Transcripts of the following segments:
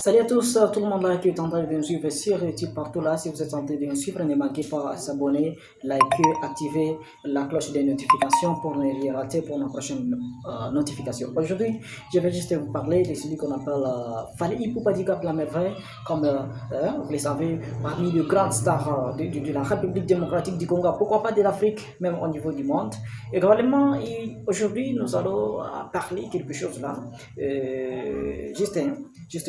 Salut à tous, tout le monde là qui est en train de nous suivre sur YouTube partout là. Si vous êtes en train de nous suivre, ne manquez pas à s'abonner, liker, activer la cloche des notifications pour ne rien rater pour nos prochaines notifications. Aujourd'hui, je vais juste vous parler de celui qu'on appelle Fally Ipupa Diop la merveille, comme vous le savez, parmi les grandes stars de la République démocratique du Congo, pourquoi pas de l'Afrique, même au niveau du monde. Également, aujourd'hui, nous allons parler quelque chose là, juste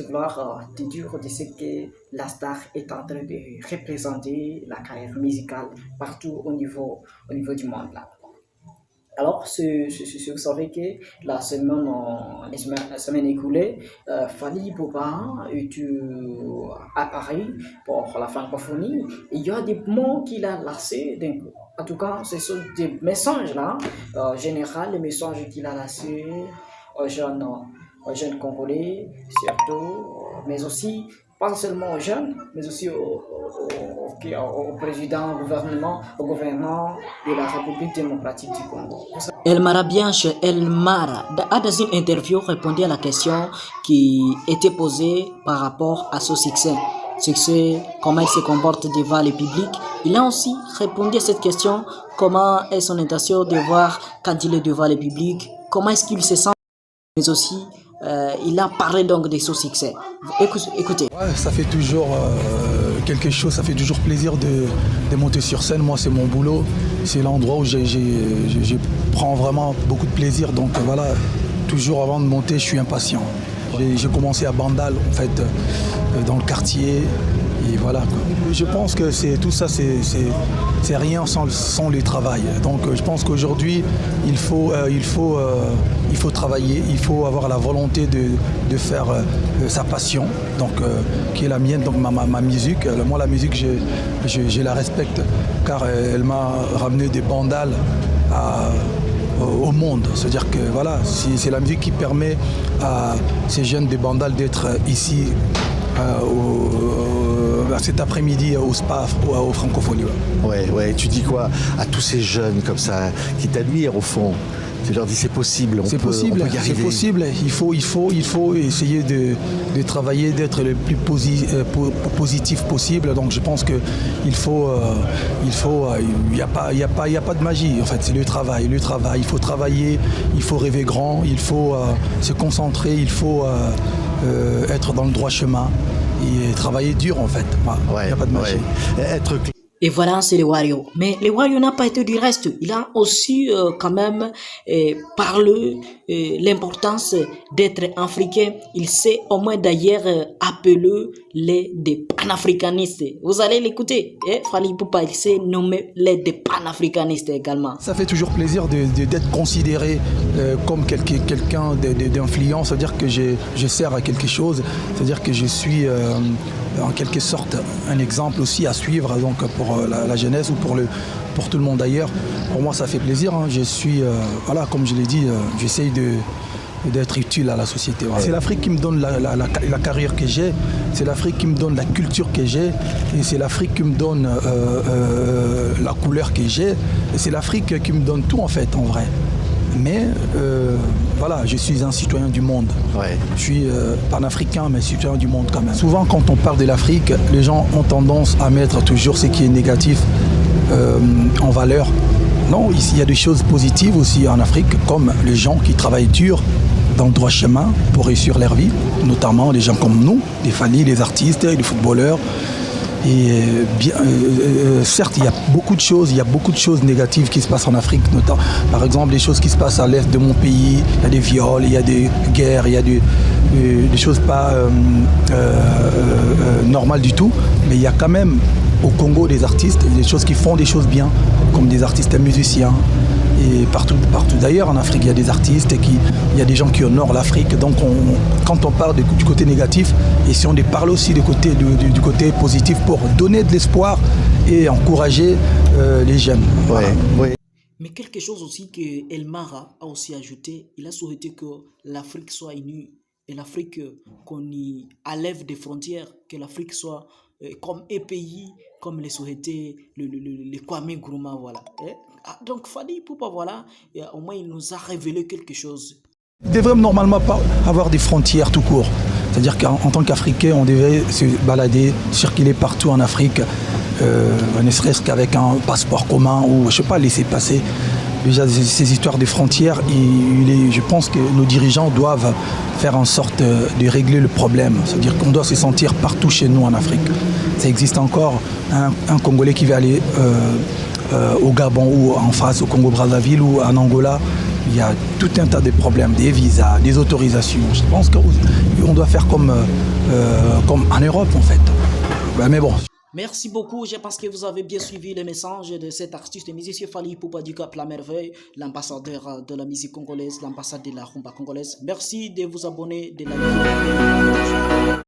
vouloir te dire de ce que la star est en train de représenter la carrière musicale partout au niveau du monde là. Alors, vous savez que la semaine écoulée, Fally Ipupa est à Paris pour la francophonie. Il y a des mots qu'il a laissés. En tout cas, ce sont des messages là, général, les messages qu'il a laissés aux jeunes Congolais, surtout, mais aussi, pas seulement aux jeunes, mais aussi au président, au gouverneur de la République démocratique du Congo. Elmara Bianche Elmara a dans une interview répondu à la question qui était posée par rapport à son succès. Comment il se comporte devant le public. Il a aussi répondu à cette question, comment est son intention de voir quand il est devant le public, comment est-ce qu'il se sent, mais aussi il a parlé donc de son succès. Écoutez. Ouais, ça fait toujours quelque chose, ça fait toujours plaisir de monter sur scène. Moi, c'est mon boulot, c'est l'endroit où je prends vraiment beaucoup de plaisir. Donc voilà, toujours avant de monter, je suis impatient. J'ai commencé à Bandal, en fait, dans le quartier. Et voilà, quoi. Je pense que tout ça, c'est rien sans le travail. Donc je pense qu'aujourd'hui, il faut travailler, il faut avoir la volonté de faire sa passion, donc, qui est la mienne, donc ma musique. Moi, la musique, je la respecte car elle m'a ramené des Bandal au monde. C'est-à-dire que voilà, c'est la musique qui permet à ces jeunes des Bandal d'être ici cet après-midi au SPA, au Francophonie. Ouais, tu dis quoi à tous ces jeunes comme ça qui t'admirent au fond? Tu leur dis c'est possible, on peut y arriver. C'est possible. Il faut essayer de travailler, d'être le plus positif possible. Donc je pense que il y a pas de magie. En fait, c'est le travail. Il faut travailler, il faut rêver grand, il faut se concentrer, il faut être dans le droit chemin et travailler dur en fait. Il n'y a pas de magie. Et voilà, c'est le Wario. Mais le Wario n'a pas été du reste. Il a aussi quand même parlé l'importance d'être africain. Il s'est au moins d'ailleurs appelé des panafricanistes. Vous allez l'écouter. Fally Ipupa, il s'est nommé des panafricanistes également. Ça fait toujours plaisir d'être considéré comme quelqu'un d'influent. C'est-à-dire que je sers à quelque chose. C'est-à-dire que je suis en quelque sorte un exemple aussi à suivre donc pour la jeunesse ou pour tout le monde d'ailleurs. Pour moi, ça fait plaisir. Hein. Je suis, voilà, comme je l'ai dit, j'essaye d'être utile à la société. Voilà. C'est l'Afrique qui me donne la carrière que j'ai, c'est l'Afrique qui me donne la culture que j'ai, et c'est l'Afrique qui me donne la couleur que j'ai, et c'est l'Afrique qui me donne tout en fait, en vrai. Mais voilà, je suis un citoyen du monde. Ouais. Je suis panafricain, mais citoyen du monde quand même. Souvent, quand on parle de l'Afrique, les gens ont tendance à mettre toujours ce qui est négatif en valeur. Non, ici, il y a des choses positives aussi en Afrique, comme les gens qui travaillent dur dans le droit chemin pour réussir leur vie, notamment les gens comme nous, les Fally, les artistes, les footballeurs. Et certes, il y a beaucoup de choses négatives qui se passent en Afrique, notamment, par exemple, les choses qui se passent à l'est de mon pays. Il y a des viols, il y a des guerres, il y a des choses pas normales du tout. Mais il y a quand même au Congo des artistes, des choses qui font des choses bien, comme des artistes et musiciens. Et partout d'ailleurs en Afrique, il y a des artistes, il y a des gens qui honorent l'Afrique. Donc quand on parle du côté négatif, essayons de parler aussi du côté positif pour donner de l'espoir et encourager les jeunes. Voilà. Ouais. Mais quelque chose aussi que Elmara a aussi ajouté, il a souhaité que l'Afrique soit unie et l'Afrique, qu'on y enlève des frontières, que l'Afrique soit comme un pays, comme le souhaitait le Kwame Nkrumah, voilà. Donc Fally Ipupa, voilà, au moins il nous a révélé quelque chose. Il ne devrait normalement pas avoir des frontières tout court. C'est-à-dire qu'en tant qu'Africain, on devait se balader, circuler partout en Afrique, ne serait-ce qu'avec un passeport commun ou, je ne sais pas, laisser passer. Déjà, ces histoires de frontières, je pense que nos dirigeants doivent faire en sorte de régler le problème. C'est-à-dire qu'on doit se sentir partout chez nous en Afrique. Ça existe encore un Congolais qui va aller au Gabon ou en face, au Congo-Brazzaville ou en Angola. Il y a tout un tas de problèmes, des visas, des autorisations. Je pense qu'on doit faire comme en Europe, en fait. Mais bon. Merci beaucoup. Je pense que vous avez bien suivi les messages de cet artiste musicien Fally Ipupa du Cap La Merveille, l'ambassadeur de la musique congolaise, l'ambassade de la rumba congolaise. Merci de vous abonner, de liker.